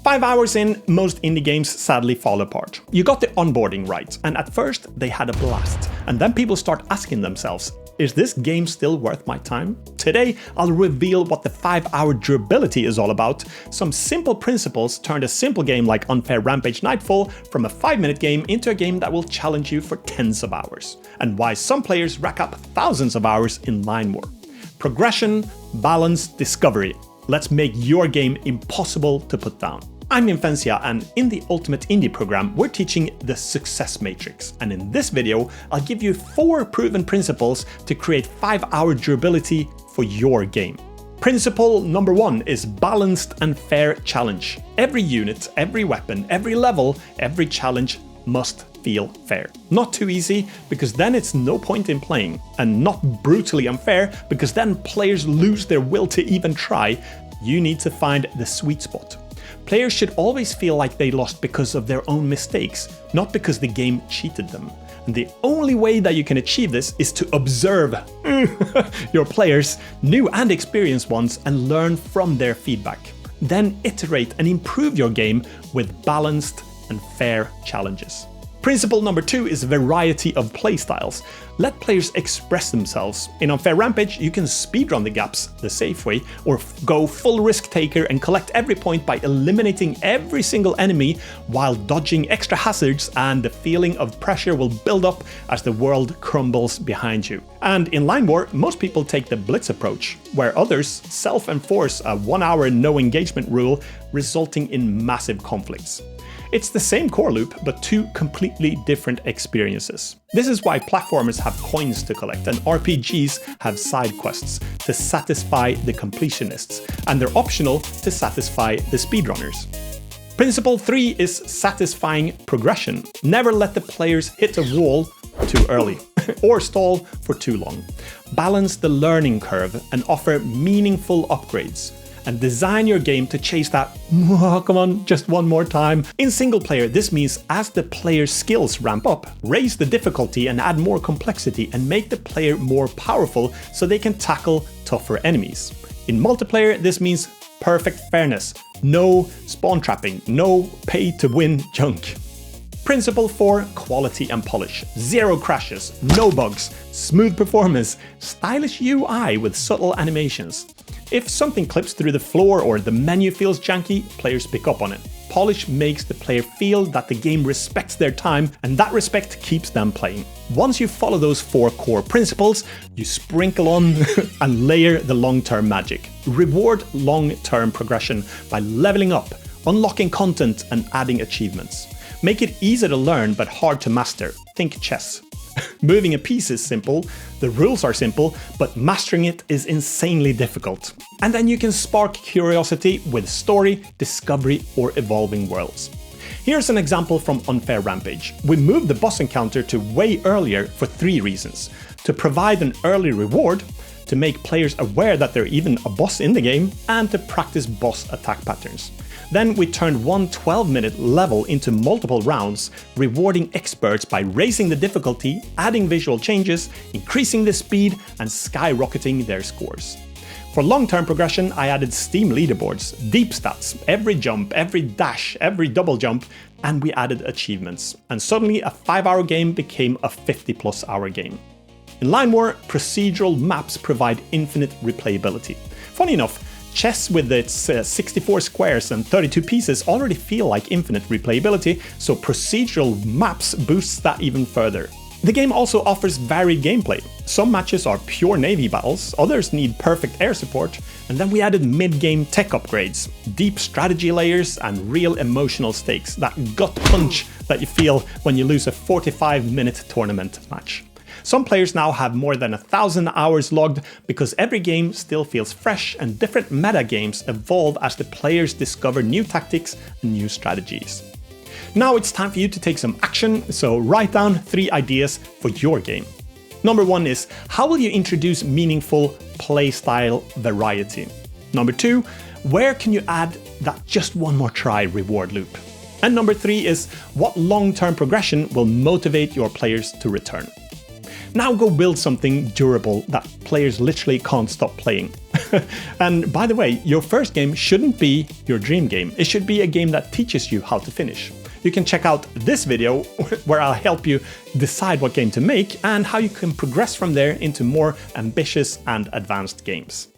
5 hours in, most indie games sadly fall apart. You got the onboarding right, and at first they had a blast. And then people start asking themselves, is this game still worth my time? Today, I'll reveal what the 5-hour durability is all about. Some simple principles turned a simple game like Unfair Rampage Nightfall from a 5-minute game into a game that will challenge you for tens of hours. And why some players rack up thousands of hours in line war. Progression, balance, discovery. Let's make your game impossible to put down. I'm Imphenzia, and in the Ultimate Indie program, we're teaching the Success Matrix. And in this video, I'll give you 4 proven principles to create 5-hour durability for your game. Principle number 1 is balanced and fair challenge. Every unit, every weapon, every level, every challenge must feel fair. Not too easy, because then it's no point in playing, and not brutally unfair, because then players lose their will to even try. You need to find the sweet spot. Players should always feel like they lost because of their own mistakes, not because the game cheated them. And the only way that you can achieve this is to observe your players, new and experienced ones, and learn from their feedback. Then iterate and improve your game with balanced and fair challenges. Principle number 2 is variety of playstyles. Let players express themselves. In Unfair Rampage, you can speedrun the gaps the safe way, or go full risk taker and collect every point by eliminating every single enemy while dodging extra hazards, and the feeling of pressure will build up as the world crumbles behind you. And in Line War, most people take the Blitz approach, where others self-enforce a 1-hour no engagement rule, resulting in massive conflicts. It's the same core loop, but 2 completely different experiences. This is why platformers have coins to collect and RPGs have side quests to satisfy the completionists, and they're optional to satisfy the speedrunners. Principle 3 is satisfying progression. Never let the players hit a wall too early or stall for too long. Balance the learning curve and offer meaningful upgrades. And design your game to chase that, oh, come on, just one more time. In single player, this means as the player's skills ramp up, raise the difficulty and add more complexity and make the player more powerful so they can tackle tougher enemies. In multiplayer, this means perfect fairness. No spawn trapping, no pay to win junk. Principle 4, quality and polish. 0 crashes, no bugs, smooth performance, stylish UI with subtle animations. If something clips through the floor or the menu feels janky, players pick up on it. Polish makes the player feel that the game respects their time, and that respect keeps them playing. Once you follow those 4 core principles, you sprinkle on and layer the long-term magic. Reward long-term progression by leveling up, unlocking content, and adding achievements. Make it easy to learn but hard to master. Think chess. Moving a piece is simple, the rules are simple, but mastering it is insanely difficult. And then you can spark curiosity with story, discovery, or evolving worlds. Here's an example from Unfair Rampage. We moved the boss encounter to way earlier for 3 reasons. To provide an early reward, to make players aware that they're even a boss in the game, and to practice boss attack patterns. Then we turned one 12-minute level into multiple rounds, rewarding experts by raising the difficulty, adding visual changes, increasing the speed, and skyrocketing their scores. For long-term progression, I added Steam leaderboards, deep stats, every jump, every dash, every double jump, and we added achievements. And suddenly a 5-hour game became a 50+ hour game. In Line War, procedural maps provide infinite replayability. Funny enough, chess with its 64 squares and 32 pieces already feel like infinite replayability, so procedural maps boosts that even further. The game also offers varied gameplay. Some matches are pure navy battles, others need perfect air support, and then we added mid-game tech upgrades, deep strategy layers, and real emotional stakes, that gut punch that you feel when you lose a 45-minute tournament match. Some players now have more than 1,000 hours logged because every game still feels fresh, and different meta games evolve as the players discover new tactics and new strategies. Now it's time for you to take some action, so write down 3 ideas for your game. Number 1 is, how will you introduce meaningful playstyle variety? Number 2, where can you add that just one more try reward loop? And number 3 is, what long-term progression will motivate your players to return? Now go build something durable that players literally can't stop playing. And by the way, your first game shouldn't be your dream game. It should be a game that teaches you how to finish. You can check out this video where I'll help you decide what game to make and how you can progress from there into more ambitious and advanced games.